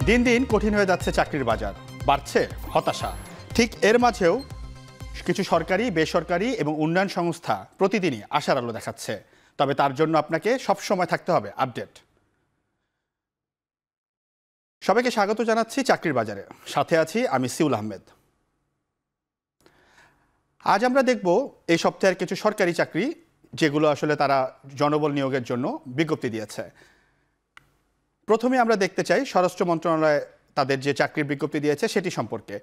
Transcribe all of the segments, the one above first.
দিন দিন কঠিন হয়ে যাচ্ছে চাকরির বাজার, বাড়ছে হতাশা। ঠিক এর মাঝেও কিছু সরকারি, বেসরকারি এবং উন্নয়ন সংস্থা প্রতিদিনই আশার আলো দেখাচ্ছে। তবে তার জন্য আপনাকে সবসময় থাকতে হবে আপডেট। সবাইকে স্বাগত জানাচ্ছি চাকরির বাজারে, সাথে আছি আমি সিউল আহমেদ। আজ আমরা দেখব এই সপ্তাহের কিছু সরকারি চাকরি যেগুলো আসলে তারা জনবল নিয়োগের জন্য বিজ্ঞপ্তি দিয়েছে। প্রথমে আমরা দেখতে চাই স্বরাষ্ট্র মন্ত্রণালয় তাদের যে চাকরির বিজ্ঞপ্তি দিয়েছে সেটি সম্পর্কে।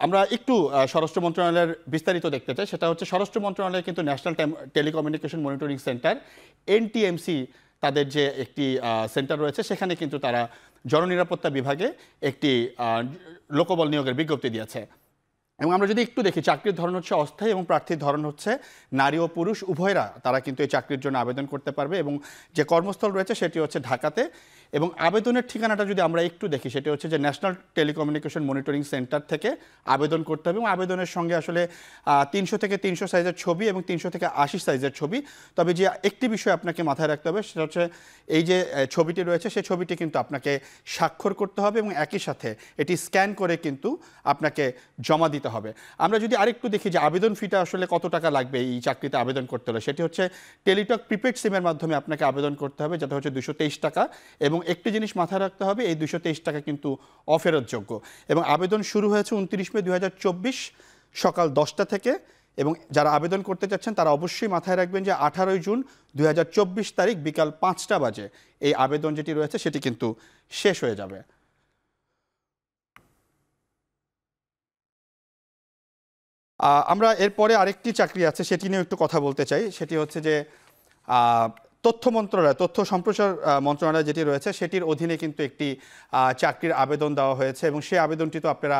আমরা একটু স্বরাষ্ট্র মন্ত্রণালয়ের বিস্তারিত দেখতে চাই। সেটা হচ্ছে স্বরাষ্ট্র মন্ত্রণালয় কিন্তু national telecommunication monitoring centre NTMC তাদের যে একটি সেন্টার রয়েছে, সেখানে কিন্তু তারা জননিরাপত্তা বিভাগে একটি লোকবল নিয়োগের বিজ্ঞপ্তি দিয়েছে। এবং আমরা যদি একটু দেখি, চাকরির ধরন হচ্ছে অস্থায়ী এবং প্রার্থীর ধরন হচ্ছে নারী ও পুরুষ উভয়রা তারা কিন্তু এই চাকরির জন্য আবেদন করতে পারবে। এবং যে কর্মস্থল রয়েছে সেটি হচ্ছে ঢাকাতে। এবং আবেদনের ঠিকানাটা যদি আমরা একটু দেখি, সেটি হচ্ছে যে ন্যাশনাল টেলিকমিউনিকেশন মনিটরিং সেন্টার থেকে আবেদন করতে হবে। এবং আবেদনের সঙ্গে আসলে 300 থেকে 300 সাইজের ছবি এবং 300 থেকে 80 সাইজের ছবি। তবে যে একটি বিষয় আপনাকে মাথায় রাখতে হবে সেটা হচ্ছে এই যে ছবিটি রয়েছে সেই ছবিটি কিন্তু আপনাকে স্বাক্ষর করতে হবে এবং একই সাথে এটি স্ক্যান করে কিন্তু আপনাকে জমা দিতে হবে। আমরা যদি আরেকটু দেখি যে আবেদন ফিটা আসলে কত টাকা লাগবে এই চাকরিতে আবেদন করতে হলে, সেটি হচ্ছে টেলিটক প্রিপেড সিমের মাধ্যমে আপনাকে আবেদন করতে হবে, যেটা হচ্ছে 223 টাকা। এবং একটি জিনিস মাথায় রাখতে হবে, এই 223 টাকা কিন্তু অফেরতযোগ্য। এবং আবেদন শুরু হয়েছে 29 মে 2024 সকাল 10টা থেকে। এবং যারা আবেদন করতে চাচ্ছেন তারা অবশ্যই মাথায় রাখবেন যে 18 জুন 2024 তারিখ বিকাল 5টা বাজে এই আবেদন যেটি রয়েছে সেটি কিন্তু শেষ হয়ে যাবে। আমরা এরপরে আরেকটি চাকরি আছে সেটি নিয়ে একটু কথা বলতে চাই। সেটি হচ্ছে যে তথ্য মন্ত্রণালয়, তথ্য সম্প্রচার মন্ত্রণালয় যেটি রয়েছে সেটির অধীনে কিন্তু একটি চাকরির আবেদন দেওয়া হয়েছে। এবং সেই আবেদনটি তো আপনারা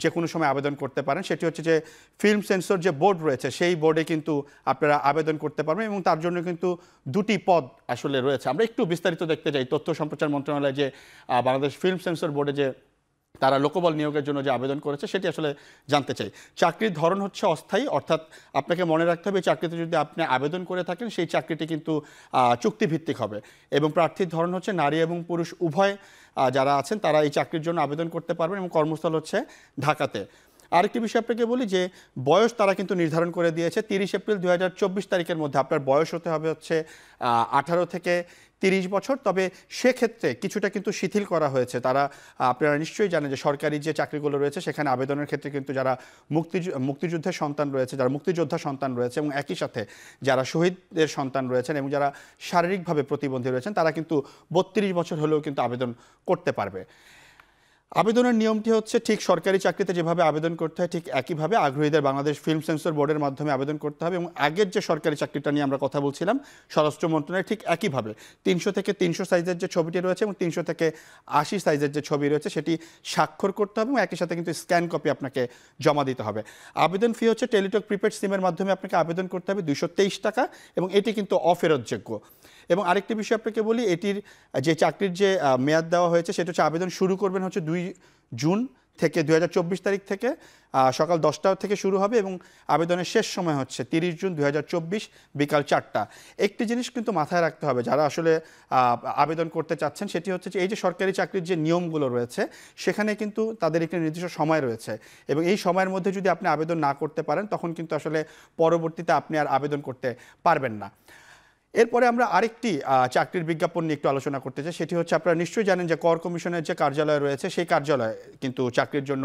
যে কোনো সময় আবেদন করতে পারেন। সেটি হচ্ছে যে ফিল্ম সেন্সর যে বোর্ড রয়েছে সেই বোর্ডে কিন্তু আপনারা আবেদন করতে পারবেন। এবং তার জন্য কিন্তু দুটি পদ আসলে রয়েছে। আমরা একটু বিস্তারিত দেখতে চাই তথ্য সম্প্রচার মন্ত্রণালয় যে বাংলাদেশ ফিল্ম সেন্সর বোর্ডে যে তারা লোকবল নিয়োগের জন্য যে আবেদন করেছে সেটি আসলে জানতে চাই। চাকরির ধরন হচ্ছে অস্থায়ী, অর্থাৎ আপনাকে মনে রাখতে হবে চাকরিতে যদি আপনি আবেদন করে থাকেন সেই চাকরিটি কিন্তু চুক্তিভিত্তিক হবে। এবং প্রার্থীর ধরন হচ্ছে নারী এবং পুরুষ উভয় যারা আছেন তারা এই চাকরির জন্য আবেদন করতে পারবেন। এবং কর্মস্থল হচ্ছে ঢাকাতে। আরেকটি বিষয় আপনাকে বলি যে বয়স তারা কিন্তু নির্ধারণ করে দিয়েছে 30 এপ্রিল 2024 তারিখের মধ্যে আপনার বয়স হতে হবে হচ্ছে 18 থেকে 30 বছর। তবে সেক্ষেত্রে কিছুটা কিন্তু শিথিল করা হয়েছে। তারা আপনারা নিশ্চয়ই জানেন যে সরকারি যে চাকরিগুলো রয়েছে সেখানে আবেদনের ক্ষেত্রে কিন্তু যারা মুক্তিযুদ্ধের সন্তান রয়েছে, যারা মুক্তিযোদ্ধা সন্তান রয়েছে এবং একই সাথে যারা শহীদদের সন্তান রয়েছেন এবং যারা শারীরিকভাবে প্রতিবন্ধী রয়েছেন তারা কিন্তু 32 বছর হলেও কিন্তু আবেদন করতে পারবে। আবেদনের নিয়মটি হচ্ছে ঠিক সরকারি চাকরিতে যেভাবে আবেদন করতে হয় ঠিক একইভাবে আগ্রহীদের বাংলাদেশ ফিল্ম সেন্সর বোর্ডের মাধ্যমে আবেদন করতে হবে। এবং আগের যে সরকারি চাকরিটা নিয়ে আমরা কথা বলছিলাম স্বরাষ্ট্র মন্ত্রণালয় ঠিক একইভাবে 300 থেকে 300 সাইজের যে ছবিটি রয়েছে এবং 300 থেকে 80 সাইজের যে ছবি রয়েছে সেটি স্বাক্ষর করতে হবে এবং একই সাথে কিন্তু স্ক্যান কপি আপনাকে জমা দিতে হবে। আবেদন ফি হচ্ছে টেলিটক প্রিপেড সিমের মাধ্যমে আপনাকে আবেদন করতে হবে 223 টাকা এবং এটি কিন্তু অফেরতযোগ্য। এবং আরেকটি বিষয় আপনাকে বলি, এটির যে চাকরির যে মেয়াদ দেওয়া হয়েছে সেটা হচ্ছে আবেদন শুরু করবেন হচ্ছে 2 জুন থেকে 2024 তারিখ থেকে সকাল 10টা থেকে শুরু হবে এবং আবেদনের শেষ সময় হচ্ছে 30 জুন 2024 বিকাল 4টা। একটি জিনিস কিন্তু মাথায় রাখতে হবে যারা আসলে আবেদন করতে চাচ্ছেন, সেটি হচ্ছে যে এই যে সরকারি চাকরির যে নিয়মগুলো রয়েছে সেখানে কিন্তু তাদের একটি নির্দিষ্ট সময় রয়েছে এবং এই সময়ের মধ্যে যদি আপনি আবেদন না করতে পারেন তখন কিন্তু আসলে পরবর্তীতে আপনি আর আবেদন করতে পারবেন না। এরপরে আমরা আরেকটি চাকরির বিজ্ঞাপন নিয়ে একটু আলোচনা করতে চাই। সেটি হচ্ছে আপনারা নিশ্চয়ই জানেন যে কর কমিশনের যে কার্যালয় রয়েছে সেই কার্যালয় কিন্তু চাকরির জন্য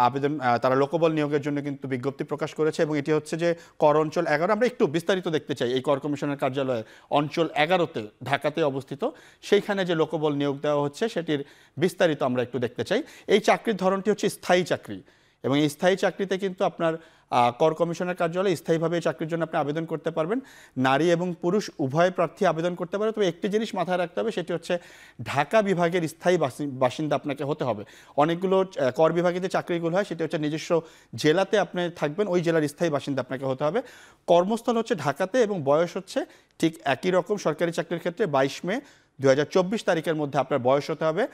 আবেদন তারা লোকবল নিয়োগের জন্য কিন্তু বিজ্ঞপ্তি প্রকাশ করেছে এবং এটি হচ্ছে যে কর অঞ্চল 11। আমরা একটু বিস্তারিত দেখতে চাই এই কর কমিশনের কার্যালয় অঞ্চল 11তে ঢাকাতে অবস্থিত, সেইখানে যে লোকবল নিয়োগ দেওয়া হচ্ছে সেটির বিস্তারিত আমরা একটু দেখতে চাই। এই চাকরির ধরনটি হচ্ছে স্থায়ী চাকরি এবং এই স্থায়ী চাকরিতে কিন্তু আপনার কর কমিশনের কার্যালয়ে স্থায়ীভাবে এই চাকরির জন্য আপনি আবেদন করতে পারবেন। নারী এবং পুরুষ উভয় প্রার্থী আবেদন করতে পারে। তবে একটি জিনিস মাথায় রাখতে হবে সেটি হচ্ছে ঢাকা বিভাগের স্থায়ী বাসিন্দা আপনাকে হতে হবে। অনেকগুলো কর বিভাগে যে চাকরিগুলো হয় সেটি হচ্ছে নিজস্ব জেলাতে আপনি থাকবেন, ওই জেলার স্থায়ী বাসিন্দা আপনাকে হতে হবে। কর্মস্থল হচ্ছে ঢাকাতে এবং বয়স হচ্ছে ঠিক একই রকম সরকারি চাকরির ক্ষেত্রে 22 মে 2024 তারিখের মধ্যে আপনার বয়স হতে হবে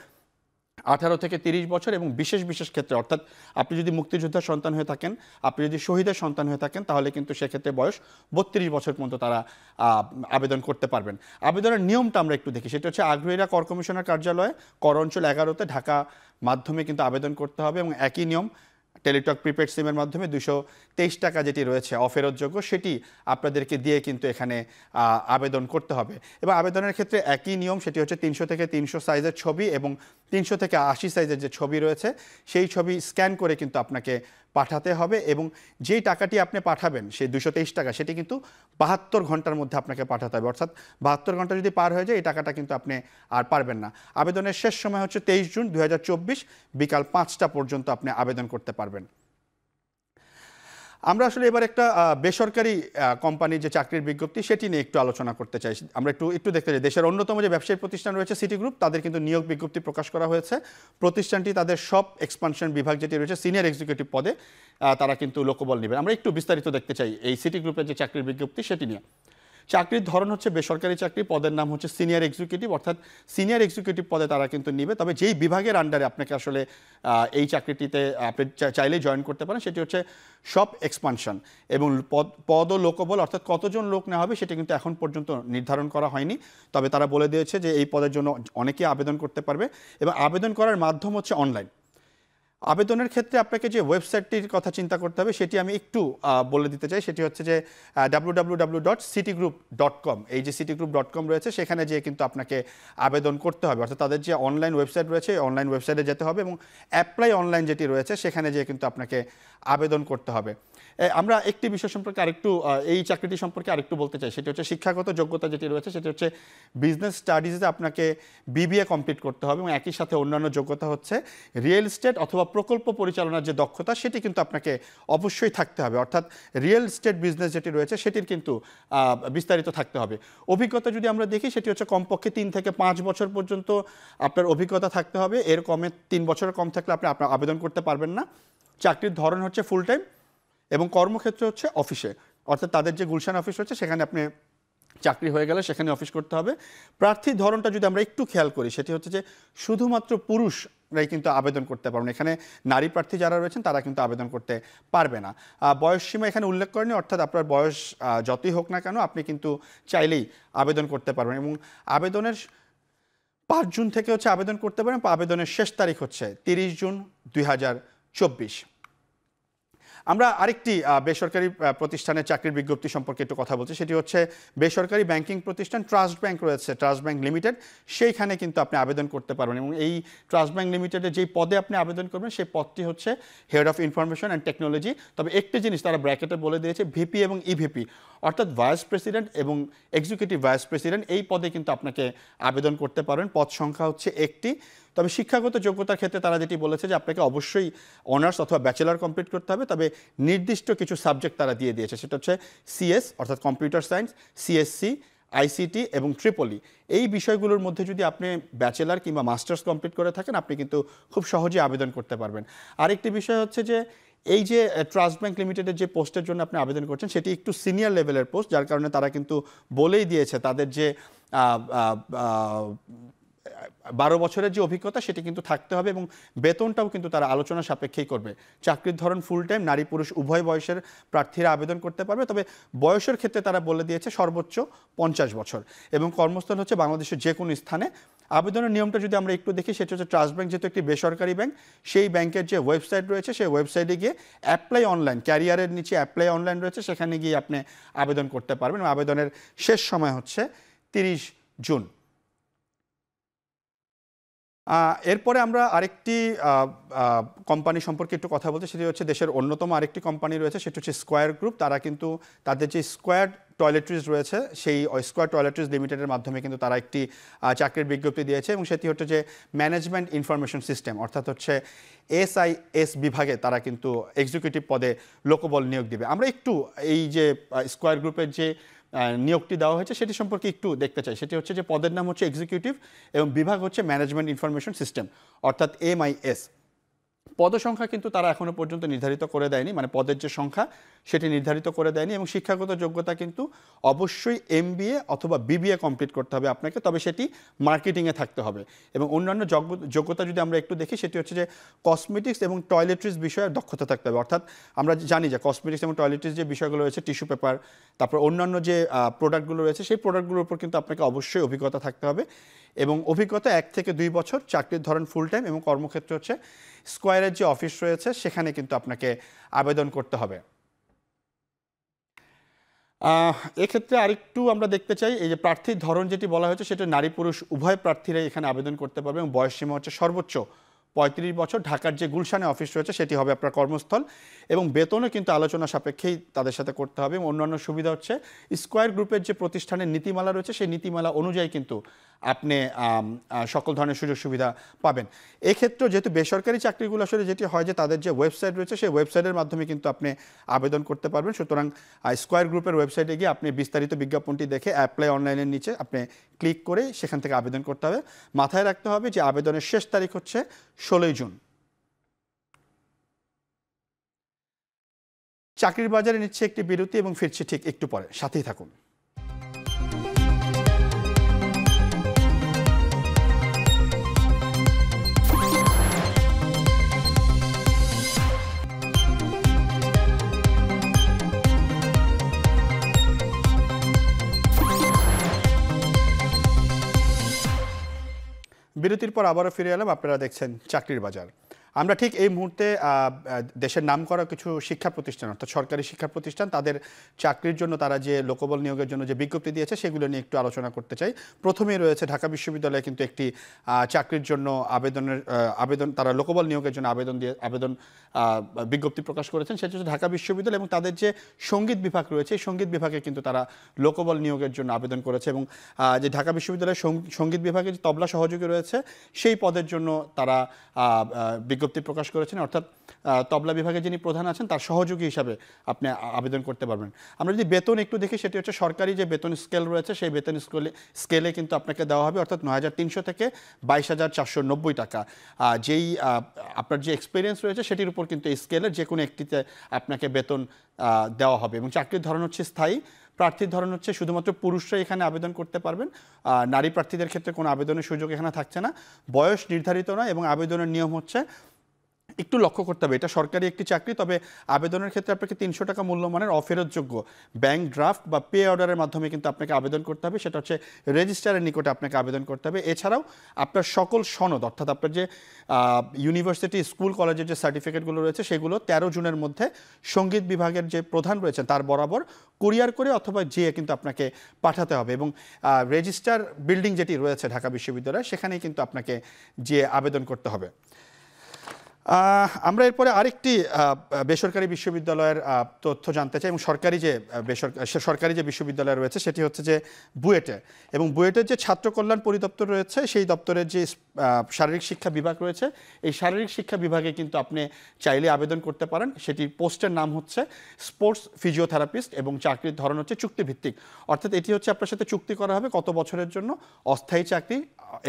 18 থেকে 30 বছর এবং বিশেষ বিশেষ ক্ষেত্রে অর্থাৎ আপনি যদি মুক্তিযোদ্ধার সন্তান হয়ে থাকেন, আপনি যদি শহীদের সন্তান হয়ে থাকেন, তাহলে কিন্তু সেক্ষেত্রে বয়স 32 বছর পর্যন্ত তারা আবেদন করতে পারবেন। আবেদনের নিয়মটা আমরা একটু দেখি, সেটা হচ্ছে আগ্রহীরা কর কমিশনার কার্যালয়ে কর অঞ্চল 11-তে ঢাকা মাধ্যমে কিন্তু আবেদন করতে হবে এবং একই নিয়ম টেলিটক প্রিপেড সিমের মাধ্যমে 223 টাকা যেটি রয়েছে অফেরতযোগ্য, সেটি আপনাদেরকে দিয়ে কিন্তু এখানে আবেদন করতে হবে। এবং আবেদনের ক্ষেত্রে একই নিয়ম, সেটি হচ্ছে 300 থেকে 300 সাইজের ছবি এবং 300 থেকে 80 সাইজের যে ছবি রয়েছে সেই ছবি স্ক্যান করে কিন্তু আপনাকে পাঠাতে হবে এবং যেই টাকাটি আপনি পাঠাবেন সেই 223 টাকা, সেটি কিন্তু 72 ঘন্টার মধ্যে আপনাকে পাঠাতে হবে। অর্থাৎ 72 ঘন্টা যদি পার হয়ে যায় এই টাকাটা কিন্তু আপনি আর পারবেন না। আবেদনের শেষ সময় হচ্ছে 23 জুন 2024 বিকাল 5টা পর্যন্ত আপনি আবেদন করতে পারবেন। আমরা আসলে এবার একটা বেসরকারি কোম্পানির যে চাকরির বিজ্ঞপ্তি সেটি নিয়ে একটু আলোচনা করতে চাই। আমরা একটু দেখতে চাই, দেশের অন্যতম যে ব্যবসায়িক প্রতিষ্ঠান রয়েছে সিটি গ্রুপ, তাদের কিন্তু নিয়োগ বিজ্ঞপ্তি প্রকাশ করা হয়েছে। প্রতিষ্ঠানটি তাদের সব এক্সপানশন বিভাগ যেটি রয়েছে সিনিয়র এক্সিকিউটিভ পদে তারা কিন্তু লোকবল নেবেন। আমরা একটু বিস্তারিত দেখতে চাই এই সিটি গ্রুপের যে চাকরির বিজ্ঞপ্তি সেটি নিয়ে। চাকরির ধরন হচ্ছে বেসরকারি চাকরি, পদের নাম হচ্ছে সিনিয়র এক্সিকিউটিভ, অর্থাৎ সিনিয়র এক্সিকিউটিভ পদে তারা কিন্তু নিবে। তবে যেই বিভাগের আন্ডারে আপনাকে আসলে এই চাকরিটিতে আপনি চাইলেই জয়েন করতে পারেন সেটি হচ্ছে সব এক্সপানশন এবং পদ ও লোকবল অর্থাৎ কতজন লোক নেওয়া হবে সেটা কিন্তু এখন পর্যন্ত নির্ধারণ করা হয়নি। তবে তারা বলে দিয়েছে যে এই পদের জন্য অনেকেই আবেদন করতে পারবে এবং আবেদন করার মাধ্যম হচ্ছে অনলাইন। আবেদনের ক্ষেত্রে আপনাকে যে ওয়েবসাইটটির কথা চিন্তা করতে হবে সেটি আমি একটু বলে দিতে চাই, সেটি হচ্ছে যে www.citigroup.com। এই যে citigroup.com রয়েছে সেখানে যেয়ে কিন্তু আপনাকে আবেদন করতে হবে, অর্থাৎ তাদের যে অনলাইন ওয়েবসাইট রয়েছে অনলাইন ওয়েবসাইটে যেতে হবে এবং অ্যাপ্লাই অনলাইন যেটি রয়েছে সেখানে যেয়ে কিন্তু আপনাকে আবেদন করতে হবে। আমরা একটি বিষয় সম্পর্কে আরেকটু এই চাকরিটি সম্পর্কে আরেকটু বলতে চাই, সেটি হচ্ছে শিক্ষাগত যোগ্যতা যেটি রয়েছে সেটি হচ্ছে বিজনেস স্টাডিজে আপনাকে বিবিএ কমপ্লিট করতে হবে এবং একই সাথে অন্যান্য যোগ্যতা হচ্ছে রিয়েল এস্টেট অথবা প্রকল্প পরিচালনার যে দক্ষতা সেটি কিন্তু আপনাকে অবশ্যই থাকতে হবে। অর্থাৎ রিয়েল এস্টেট বিজনেস যেটি রয়েছে সেটির কিন্তু বিস্তারিত থাকতে হবে। অভিজ্ঞতা যদি আমরা দেখি সেটি হচ্ছে কমপক্ষে 3 থেকে 5 বছর পর্যন্ত আপনার অভিজ্ঞতা থাকতে হবে। এর কমে 3 বছরের কম থাকলে আপনি আবেদন করতে পারবেন না। চাকরির ধরন হচ্ছে ফুল টাইম এবং কর্মক্ষেত্র হচ্ছে অফিসে, অর্থাৎ তাদের যে গুলশান অফিস রয়েছে সেখানে আপনি চাকরি হয়ে গেলে সেখানে অফিস করতে হবে। প্রার্থীর ধরনটা যদি আমরা একটু খেয়াল করি সেটি হচ্ছে যে শুধুমাত্র পুরুষরাই কিন্তু আবেদন করতে পারবেন, এখানে নারী প্রার্থী যারা রয়েছেন তারা কিন্তু আবেদন করতে পারবে না। বয়স সীমা এখানে উল্লেখ করেনি, অর্থাৎ আপনার বয়স যতই হোক না কেন আপনি কিন্তু চাইলেই আবেদন করতে পারবেন এবং আবেদনের 5 জুন থেকে হচ্ছে আবেদন করতে পারেন। আবেদনের শেষ তারিখ হচ্ছে 30 জুন 2024। আমরা আরেকটি বেসরকারি প্রতিষ্ঠানের চাকরির বিজ্ঞপ্তি সম্পর্কে একটু কথা বলছি, সেটি হচ্ছে বেসরকারি ব্যাংকিং প্রতিষ্ঠান ট্রাস্ট ব্যাংক রয়েছে, ট্রাস্ট ব্যাংক লিমিটেড, সেইখানে কিন্তু আপনি আবেদন করতে পারবেন এবং এই ট্রাস্ট ব্যাংক লিমিটেডের যেই পদে আপনি আবেদন করবেন সেই পদটি হচ্ছে head of information and technology. তবে একটি জিনিস তারা ব্র্যাকেটে বলে দিয়েছে ভিপি এবং ইভিপি, অর্থাৎ ভাইস প্রেসিডেন্ট এবং এক্সিকিউটিভ ভাইস প্রেসিডেন্ট, এই পদে কিন্তু আপনাকে আবেদন করতে পারবেন। পদ সংখ্যা হচ্ছে একটি। তবে শিক্ষাগত যোগ্যতার ক্ষেত্রে তারা যেটি বলেছে যে আপনাকে অবশ্যই অনার্স অথবা ব্যাচেলার কমপ্লিট করতে হবে। তবে নির্দিষ্ট কিছু সাবজেক্ট তারা দিয়ে দিয়েছে, সেটা হচ্ছে সিএস অর্থাৎ কম্পিউটার সায়েন্স, সিএসসি, আইসিটি এবং ট্রিপলি। এই বিষয়গুলোর মধ্যে যদি আপনি ব্যাচেলার কিংবা মাস্টার্স কমপ্লিট করে থাকেন আপনি কিন্তু খুব সহজেই আবেদন করতে পারবেন। আরেকটি বিষয় হচ্ছে যে এই যে ট্রাস্ট ব্যাংক লিমিটেডের যে পোস্টের জন্য আপনি আবেদন করছেন সেটি একটু সিনিয়র লেভেলের পোস্ট, যার কারণে তারা কিন্তু বলেই দিয়েছে তাদের যে 12 বছরের যে অভিজ্ঞতা সেটি কিন্তু থাকতে হবে এবং বেতনটাও কিন্তু তারা আলোচনা সাপেক্ষেই করবে। চাকরির ধরন ফুল টাইম, নারী পুরুষ উভয় বয়সের প্রার্থীরা আবেদন করতে পারবে। তবে বয়সের ক্ষেত্রে তারা বলে দিয়েছে সর্বোচ্চ 50 বছর এবং কর্মস্থল হচ্ছে বাংলাদেশের যে কোনো স্থানে। আবেদনের নিয়মটা যদি আমরা একটু দেখি সেটা হচ্ছে ট্রাস্ট ব্যাংক যেহেতু একটি বেসরকারি ব্যাংক, সেই ব্যাংকের যে ওয়েবসাইট রয়েছে সেই ওয়েবসাইটে গিয়ে অ্যাপ্লাই অনলাইন, ক্যারিয়ারের নিচে অ্যাপ্লাই অনলাইন রয়েছে সেখানে গিয়ে আপনি আবেদন করতে পারবেন। আবেদনের শেষ সময় হচ্ছে 30 জুন। এরপরে আমরা আরেকটি কোম্পানি সম্পর্কে একটু কথা বলতে, সেটি হচ্ছে দেশের অন্যতম আরেকটি কোম্পানি রয়েছে সেটি হচ্ছে স্কয়ার গ্রুপ। তারা কিন্তু তাদের যে স্কয়ার টয়লেট্রিজ রয়েছে সেই স্কয়ার টয়লেট্রিজ লিমিটেডের মাধ্যমে কিন্তু তারা একটি চাকরির বিজ্ঞপ্তি দিয়েছে এবং সেটি হচ্ছে যে ম্যানেজমেন্ট ইনফরমেশন সিস্টেম, অর্থাৎ হচ্ছে এসআইএস বিভাগে তারা কিন্তু এক্সিকিউটিভ পদে লোকবল নিয়োগ দিবে। আমরা একটু এই যে স্কয়ার গ্রুপের যে নিয়োগটি দেওয়া হয়েছে সেটি সম্পর্কে একটু দেখতে চাই। সেটি হচ্ছে যে পদের নাম হচ্ছে এক্সিকিউটিভ এবং বিভাগ হচ্ছে ম্যানেজমেন্ট ইনফরমেশন সিস্টেম অর্থাৎ MIS। পদসংখ্যা কিন্তু তারা এখনো পর্যন্ত নির্ধারিত করে দেয়নি, মানে পদের যে সংখ্যা সেটি নির্ধারিত করে দেয়নি। এবং শিক্ষাগত যোগ্যতা কিন্তু অবশ্যই MBA অথবা BBA কমপ্লিট করতে হবে আপনাকে, তবে সেটি মার্কেটিংয়ে থাকতে হবে। এবং অন্যান্য যোগ্যতা যদি আমরা একটু দেখি, সেটি হচ্ছে যে কসমেটিক্স এবং টয়লেট্রিজ বিষয়ে দক্ষতা থাকতে হবে। অর্থাৎ আমরা জানি যে কসমেটিক্স এবং টয়লেট্রিজ যে বিষয়গুলো রয়েছে, টিস্যু পেপার, তারপর অন্যান্য যে প্রোডাক্টগুলো রয়েছে, সেই প্রোডাক্টগুলোর উপর কিন্তু আপনাকে অবশ্যই অভিজ্ঞতা থাকতে হবে। এবং অভিজ্ঞতা 1 থেকে 2 বছর, চাকরির ধরন ফুল টাইম, এবং কর্মক্ষেত্র হচ্ছে স্কয়ারের যে অফিস রয়েছে সেখানে কিন্তু আপনাকে আবেদন করতে হবে। এক্ষেত্রে আরেকটু আমরা দেখতে চাই, এই যে প্রার্থীর ধরন যেটি বলা হয়েছে, সেটা নারী পুরুষ উভয় প্রার্থীরাই এখানে আবেদন করতে পারবে। এবং বয়সসীমা হচ্ছে সর্বোচ্চ 35 বছর। ঢাকার যে গুলশানে অফিস রয়েছে সেটি হবে আপনার কর্মস্থল, এবং বেতনও কিন্তু আলোচনা সাপেক্ষেই তাদের সাথে করতে হবে। এবং অন্যান্য সুবিধা হচ্ছে স্কয়ার গ্রুপের যে প্রতিষ্ঠানের নীতিমালা রয়েছে, সেই নীতিমালা অনুযায়ী কিন্তু আপনি সকল ধরনের সুযোগ সুবিধা পাবেন। এক্ষেত্রে যেহেতু বেসরকারি চাকরিগুলো আসলে যেটি হয় যে তাদের যে ওয়েবসাইট রয়েছে, সেই ওয়েবসাইটের মাধ্যমে কিন্তু আপনি আবেদন করতে পারবেন। সুতরাং স্কয়ার গ্রুপের ওয়েবসাইটে গিয়ে আপনি বিস্তারিত বিজ্ঞাপনটি দেখে অ্যাপ্লাই অনলাইনের নিচে আপনি ক্লিক করে সেখান থেকে আবেদন করতে হবে। মাথায় রাখতে হবে যে আবেদনের শেষ তারিখ হচ্ছে 16 জুন। চাকরির বাজারে নিচ্ছে একটি বিরতি এবং ফিরছি ঠিক একটু পরে, সাথেই থাকুন। বিরতির পর আবারও ফিরে এলাম, আপনারা দেখছেন চাকরির বাজার। আমরা ঠিক এই মুহূর্তে দেশের নামকরা কিছু শিক্ষা প্রতিষ্ঠান, অর্থাৎ সরকারি শিক্ষা প্রতিষ্ঠান, তাদের চাকরির জন্য তারা যে লোকবল নিয়োগের জন্য যে বিজ্ঞপ্তি দিয়েছে সেগুলো নিয়ে একটু আলোচনা করতে চাই। প্রথমেই রয়েছে ঢাকা বিশ্ববিদ্যালয়ে কিন্তু একটি চাকরির জন্য আবেদন তারা লোকবল নিয়োগের জন্য আবেদন বিজ্ঞপ্তি প্রকাশ করেছেন। সেটা হচ্ছে ঢাকা বিশ্ববিদ্যালয়, এবং তাদের যে সঙ্গীত বিভাগ রয়েছে এই সঙ্গীত বিভাগে কিন্তু তারা লোকবল নিয়োগের জন্য আবেদন করেছে। এবং যে ঢাকা বিশ্ববিদ্যালয়ের সঙ্গীত বিভাগে যে তবলা সহযোগী রয়েছে সেই পদের জন্য তারা বিজ্ঞপ্তি প্রকাশ করেছেন। অর্থাৎ তবলা বিভাগে যিনি প্রধান আছেন তার সহযোগী হিসাবে আপনি আবেদন করতে পারবেন। আমরা যদি বেতন একটু দেখি, সেটি হচ্ছে সরকারি যে বেতন স্কেল রয়েছে সেই বেতন স্কেলে কিন্তু আপনাকে দেওয়া হবে, অর্থাৎ 9,300 থেকে 22,490 টাকা। যেই আপনার যে এক্সপিরিয়েন্স রয়েছে সেটির উপর কিন্তু এই স্কেলের যে কোনো একটিতে আপনাকে বেতন দেওয়া হবে। এবং চাকরির ধরন হচ্ছে স্থায়ী। প্রার্থীর ধরন হচ্ছে শুধুমাত্র পুরুষরাই এখানে আবেদন করতে পারবেন, নারী প্রার্থীদের ক্ষেত্রে কোনো আবেদনের সুযোগ এখানে থাকছে না। বয়স নির্ধারিত নয়, এবং আবেদনের নিয়ম হচ্ছে একটু লক্ষ্য করতে হবে, এটা সরকারি একটি চাকরি, তবে আবেদনের ক্ষেত্রে আপনাকে 300 টাকা মূল্যমানের অফেরতযোগ্য ব্যাংক ড্রাফট বা পে অর্ডারের মাধ্যমে কিন্তু আপনাকে আবেদন করতে হবে। সেটা হচ্ছে রেজিস্ট্রারের নিকটে আপনাকে আবেদন করতে হবে। এছাড়াও আপনার সকল সনদ, অর্থাৎ আপনার যে ইউনিভার্সিটি, স্কুল, কলেজের যে সার্টিফিকেটগুলো রয়েছে সেগুলো 13 জুনের মধ্যে সঙ্গীত বিভাগের যে প্রধান রয়েছেন তার বরাবর কুরিয়ার করে অথবা যেয়ে কিন্তু আপনাকে পাঠাতে হবে। এবং রেজিস্ট্রার বিল্ডিং যেটি রয়েছে ঢাকা বিশ্ববিদ্যালয়ে, সেখানেই কিন্তু আপনাকে যে আবেদন করতে হবে। আমরা এরপরে আরেকটি বেসরকারি বিশ্ববিদ্যালয়ের তথ্য জানতে চাই, এবং সরকারি যে বিশ্ববিদ্যালয় রয়েছে সেটি হচ্ছে যে বুয়েটে। এবং বুয়েটের যে ছাত্র কল্যাণ পরিদপ্তর রয়েছে সেই দপ্তরের যে শারীরিক শিক্ষা বিভাগ রয়েছে, এই শারীরিক শিক্ষা বিভাগে কিন্তু আপনি চাইলে আবেদন করতে পারেন। সেটির পোস্টের নাম হচ্ছে স্পোর্টস ফিজিওথেরাপিস্ট, এবং চাকরির ধরন হচ্ছে চুক্তিভিত্তিক। অর্থাৎ এটি হচ্ছে আপনার সাথে চুক্তি করা হবে কত বছরের জন্য, অস্থায়ী চাকরি।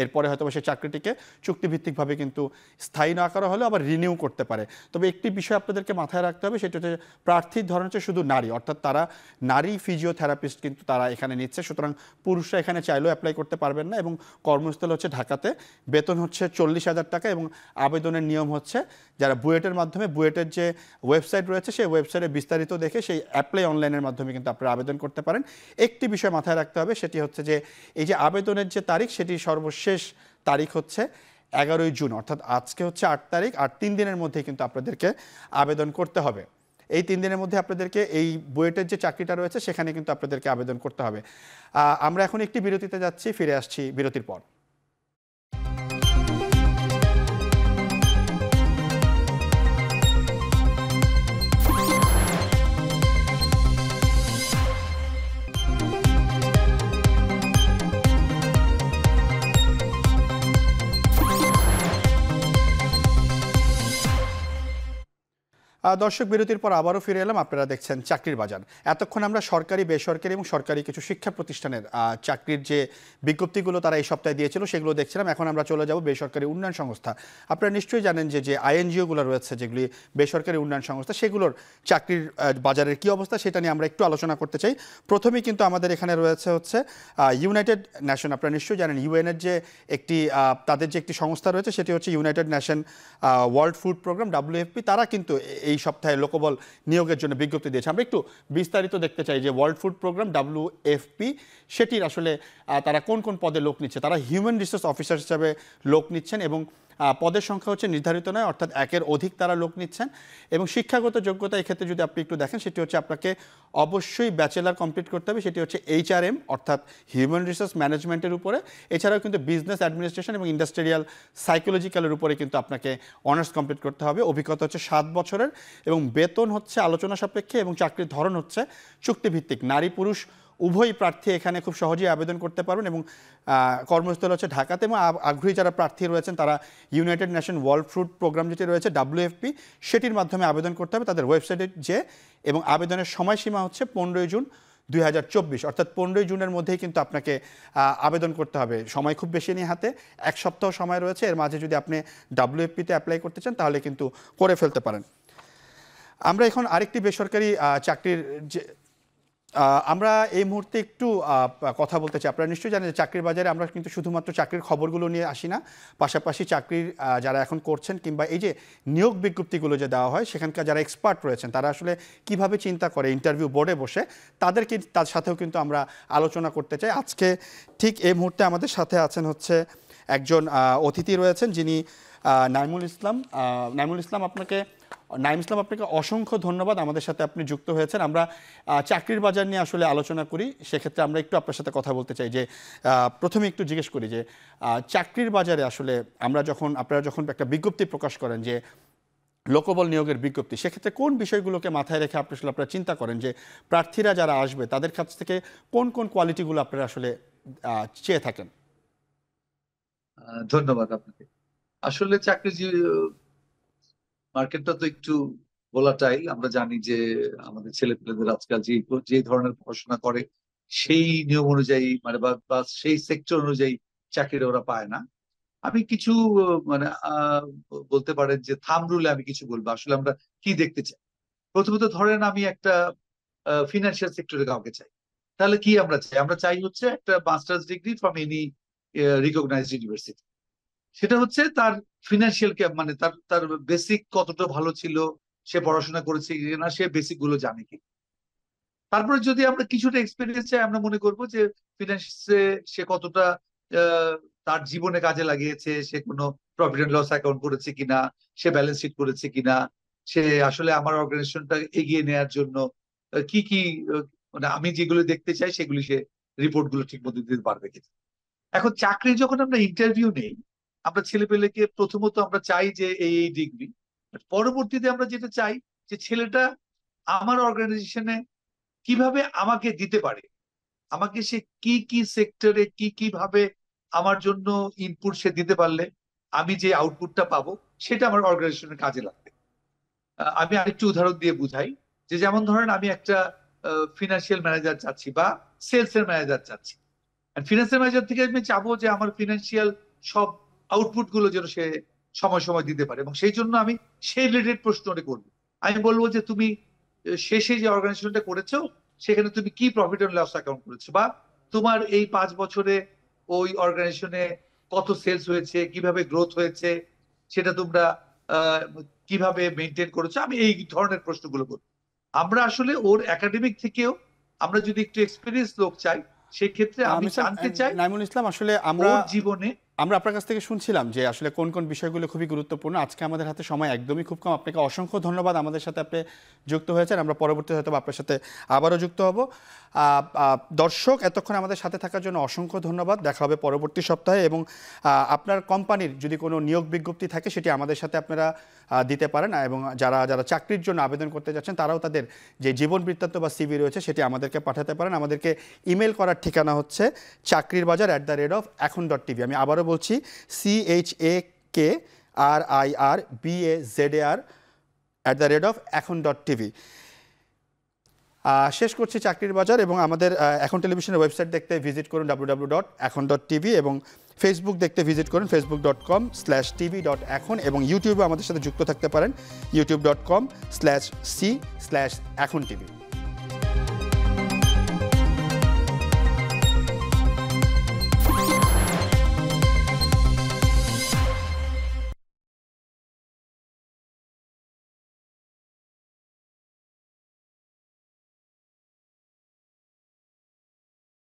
এরপরে হয়তো সেই চাকরিটিকে চুক্তিভিত্তিকভাবে কিন্তু স্থায়ী না করা হলে আবার রিনিউ করতে পারে। তবে একটি বিষয় আপনাদেরকে মাথায় রাখতে হবে, সেটা হচ্ছে প্রার্থীর ধরন হচ্ছে শুধু নারী, অর্থাৎ তারা নারী ফিজিওথেরাপিস্ট কিন্তু তারা এখানে নিচ্ছে। সুতরাং পুরুষরা এখানে চাইলেও অ্যাপ্লাই করতে পারবেন না। এবং কর্মস্থল হচ্ছে ঢাকাতে, বেতন হচ্ছে 40,000 টাকা। এবং আবেদনের নিয়ম হচ্ছে যারা বুয়েটের মাধ্যমে, বুয়েটের যে ওয়েবসাইট রয়েছে সেই ওয়েবসাইটে বিস্তারিত দেখে সেই অ্যাপ্লাই অনলাইনের মাধ্যমে কিন্তু আপনারা আবেদন করতে পারেন। একটি বিষয় মাথায় রাখতে হবে, সেটি হচ্ছে যে এই যে আবেদনের যে তারিখ, সেটি সর্বশেষ তারিখ হচ্ছে 11 জুন, অর্থাৎ আজকে হচ্ছে 8 তারিখ, আর 3 দিনের মধ্যে কিন্তু আপনাদেরকে আবেদন করতে হবে। এই 3 দিনের মধ্যে আপনাদেরকে এই বুয়েটের যে চাকরিটা রয়েছে সেখানে কিন্তু আপনাদেরকে আবেদন করতে হবে। আমরা এখন একটি বিরতিতে যাচ্ছি, ফিরে আসছি বিরতির পর। দর্শক বিরতির পর আবারও ফিরে এলাম। আপনারা দেখছেন চাকরির বাজার। এতক্ষণ আমরা সরকারি, বেসরকারি এবং সরকারি কিছু শিক্ষা প্রতিষ্ঠানের চাকরির যে বিজ্ঞপ্তিগুলো তারা এই সপ্তাহে দিয়েছিল সেগুলো দেখছিলাম। এখন আমরা চলে যাব বেসরকারি উন্নয়ন সংস্থা। আপনারা নিশ্চয়ই জানেন যে আইএনজিওগুলো রয়েছে, যেগুলি বেসরকারি উন্নয়ন সংস্থা, সেগুলোর চাকরির বাজারের কী অবস্থা সেটা নিয়ে আমরা একটু আলোচনা করতে চাই। প্রথমেই কিন্তু আমাদের এখানে রয়েছে হচ্ছে ইউনাইটেড নেশন। আপনারা নিশ্চয়ই জানেন ইউএনের যে একটি তাদের যে একটি সংস্থা রয়েছে সেটি হচ্ছে United Nation World Food Programme, WFP। তারা কিন্তু এই সপ্তাহে লোকবল নিয়োগের জন্য বিজ্ঞপ্তি দিয়েছে। আমরা একটু বিস্তারিত দেখতে চাই যে ওয়ার্ল্ড ফুড প্রোগ্রাম WFP সেটির আসলে তারা কোন কোন পদে লোক নিচ্ছে। তারা হিউম্যান রিসোর্স অফিসার হিসাবে লোক নিচ্ছেন এবং পদের সংখ্যা হচ্ছে নির্ধারিত নয়, অর্থাৎ একের অধিক তারা লোক নিচ্ছেন। এবং শিক্ষাগত যোগ্যতা এক্ষেত্রে যদি আপনি একটু দেখেন সেটি হচ্ছে আপনাকে অবশ্যই ব্যাচেলার কমপ্লিট করতে হবে, সেটি হচ্ছে HRM অর্থাৎ হিউম্যান রিসোর্স ম্যানেজমেন্টের উপরে। এছাড়াও কিন্তু বিজনেস অ্যাডমিনিস্ট্রেশন এবং ইন্ডাস্ট্রিয়াল সাইকোলজিক্যালের উপরে কিন্তু আপনাকে অনার্স কমপ্লিট করতে হবে। অভিজ্ঞতা হচ্ছে 7 বছরের এবং বেতন হচ্ছে আলোচনা সাপেক্ষে এবং চাকরির ধরন হচ্ছে চুক্তিভিত্তিক। নারী পুরুষ উভয় প্রার্থী এখানে খুব সহজেই আবেদন করতে পারবেন এবং কর্মস্থল হচ্ছে ঢাকাতে। এবং আগ্রহী যারা প্রার্থী রয়েছেন তারা United Nation World Food Programme যেটি রয়েছে WFP সেটির মাধ্যমে আবেদন করতে হবে তাদের ওয়েবসাইটে যে। এবং আবেদনের সময়সীমা হচ্ছে 15 জুন 2024, অর্থাৎ 15 জুনের মধ্যেই কিন্তু আপনাকে আবেদন করতে হবে। সময় খুব বেশি নেই হাতে, 1 সপ্তাহ সময় রয়েছে। এর মাঝে যদি আপনি WFP-তে অ্যাপ্লাই করতে চান তাহলে কিন্তু করে ফেলতে পারেন। আমরা এখন আরেকটি বেসরকারি চাকরির যে আমরা এই মুহূর্তে একটু কথা বলতে চাই। আপনারা নিশ্চয়ই জানেন যে চাকরির বাজারে আমরা কিন্তু শুধুমাত্র চাকরির খবরগুলো নিয়ে আসি না, পাশাপাশি চাকরির যারা এখন করছেন কিংবা এই যে নিয়োগ বিজ্ঞপ্তিগুলো যে দেওয়া হয় সেখানকার যারা এক্সপার্ট রয়েছেন তারা আসলে কিভাবে চিন্তা করে ইন্টারভিউ বোর্ডে বসে তার সাথেও কিন্তু আমরা আলোচনা করতে চাই। আজকে ঠিক এই মুহূর্তে আমাদের সাথে আছেন হচ্ছে একজন অতিথি রয়েছেন যিনি নাইমুল ইসলাম। নাইম ইসলাম, আপনাকে অসংখ্য ধন্যবাদ, আমাদের সাথে আপনি যুক্ত হয়েছেন। আমরা চাকরির বাজার নিয়ে আসলে আলোচনা করি, সেক্ষেত্রে আমরা একটু আপনার সাথে কথা বলতে চাই যে প্রথমে একটু জিজ্ঞেস করি যে চাকরির বাজারে আসলে আপনারা যখন একটা বিজ্ঞপ্তি প্রকাশ করেন যে লোকবল নিয়োগের বিজ্ঞপ্তি, সেক্ষেত্রে কোন বিষয়গুলোকে মাথায় রেখে আপনারা চিন্তা করেন যে প্রার্থীরা যারা আসবে তাদের কাছ থেকে কোন কোন কোয়ালিটিগুলো আপনারা আসলে চেয়ে থাকেন? ধন্যবাদ আপনাকে। আসলে চাকরি মার্কেটটা তো একটু ভোলাটাইল। আমরা জানি যে আমাদের ছেলেপেলেদের আজকাল যে ধরনের পড়াশোনা করে সেই নিয়ম অনুযায়ী বা সেই সেক্টর অনুযায়ী চাকরি ওরা পায় না। আমি কিছু মানে বলতে পারেন যে থাম রুলে আমি কিছু বলবো আসলে আমরা কি দেখতে চাই। প্রথমত ধরেন আমি একটা ফিনান্সিয়াল সেক্টরে কাউকে চাই, তাহলে কি আমরা চাই হচ্ছে একটা masters degree from any recognised university. সেটা হচ্ছে তার ফিনান্সিয়াল মানে তার বেসিক কতটা ভালো ছিল, সে পড়াশোনা করেছে কিনা, সে বেসিক গুলো জানে কি। তারপরে যদি আমরা কিছুটা এক্সপিরিয়েন্স চাই, আমরা মনে করবো যে ফিনান্সে সে কতটা তার জীবনে কাজে লাগিয়েছে, সে কোনো প্রফিট এন্ড লস অ্যাকাউন্ট করেছে কিনা, সে ব্যালেন্স শিট করেছে কিনা, সে আসলে আমার অর্গানাইজেশনটা এগিয়ে নেওয়ার জন্য কি কি মানে আমি যেগুলো দেখতে চাই সেগুলি সে রিপোর্ট গুলো ঠিক মতো দিতে পারবে কিনা। এখন চাকরি যখন আমরা ইন্টারভিউ নেই, আমরা ছেলেপেলেকে প্রথমত আমরা চাই যে এই ডিগ্রি, পরবর্তীতে আমরা যেটা চাই যে ছেলেটা আমার অর্গানাইজেশনে কিভাবে আমাকে দিতে পারে, আমাকে সে কি কি সেক্টরে কি ভাবে আমার জন্য ইনপুট সে দিতে পারলে আমি যে আউটপুটটা পাবো সেটা আমার অর্গানাইজেশনের কাজে লাগবে। আমি আরেকটু উদাহরণ দিয়ে বুঝাই যে যেমন ধরেন আমি একটা ফিনান্সিয়াল ম্যানেজার চাচ্ছি বা সেলস এর ম্যানেজার চাচ্ছি। ফিনান্সিয়াল ম্যানেজার থেকে আমি চাবো যে আমার ফিনান্সিয়াল সব আউটপুট গুলো যেন সে সময় সময় দিতে পারে, এবং সেই জন্য আমি সেই রিলেটেড প্রশ্নটা করবো। আমি বলবো যে তুমি শেষে যে অর্গানাইজেশনটা করেছো সেখানে তুমি কি প্রফিট এন্ড লস অ্যাকাউন্ট করেছো, বা তোমার এই 5 বছরে ওই অর্গানাইজেশনে কত সেলস হয়েছে, কিভাবে গ্রোথ হয়েছে, সেটা তোমরা কিভাবে মেনটেন করেছো। আমি এই ধরনের প্রশ্নগুলো করবো। আমরা আসলে ওর একাডেমিক থেকেও আমরা যদি একটু এক্সপিরিয়েন্স লোক চাই, সেক্ষেত্রে আমি জানতে চাই নাইমুল ইসলাম, আসলে আমরা জীবনে আপনার কাছ থেকে শুনছিলাম যে আসলে কোন কোন বিষয়গুলো খুবই গুরুত্বপূর্ণ। আজকে আমাদের হাতে সময় একদমই খুব কম। আপনাকে অসংখ্য ধন্যবাদ, আমাদের সাথে আপনি যুক্ত হয়েছেন। আমরা পরবর্তীতে হয়তো আপনার সাথে আবারও যুক্ত হব। দর্শক, এতক্ষণ আমাদের সাথে থাকার জন্য অসংখ্য ধন্যবাদ। দেখা হবে পরবর্তী সপ্তাহে। এবং আপনার কোম্পানির যদি কোনো নিয়োগ বিজ্ঞপ্তি থাকে সেটি আমাদের সাথে আপনারা দিতে পারেন, এবং যারা চাকরির জন্য আবেদন করতে যাচ্ছেন তারাও তাদের যে জীবন বৃত্তান্ত বা CV রয়েছে সেটি আমাদেরকে পাঠাতে পারেন। আমাদেরকে ইমেল করার ঠিকানা হচ্ছে চাকরিরবাজার@এখন.tv। আমি আবারও বলছি, CHAKRIRBAZAR @এখন.tv। শেষ করছি চাকরির বাজার, এবং আমাদের এখন টেলিভিশনের ওয়েবসাইট দেখতে ভিজিট করুন www.এখন.tv, এবং ফেসবুক দেখতে ভিজিট করুন facebook.com/tv.এখন, এবং ইউটিউবে আমাদের সাথে যুক্ত থাকতে পারেন youtube.com/c/এখন.tv।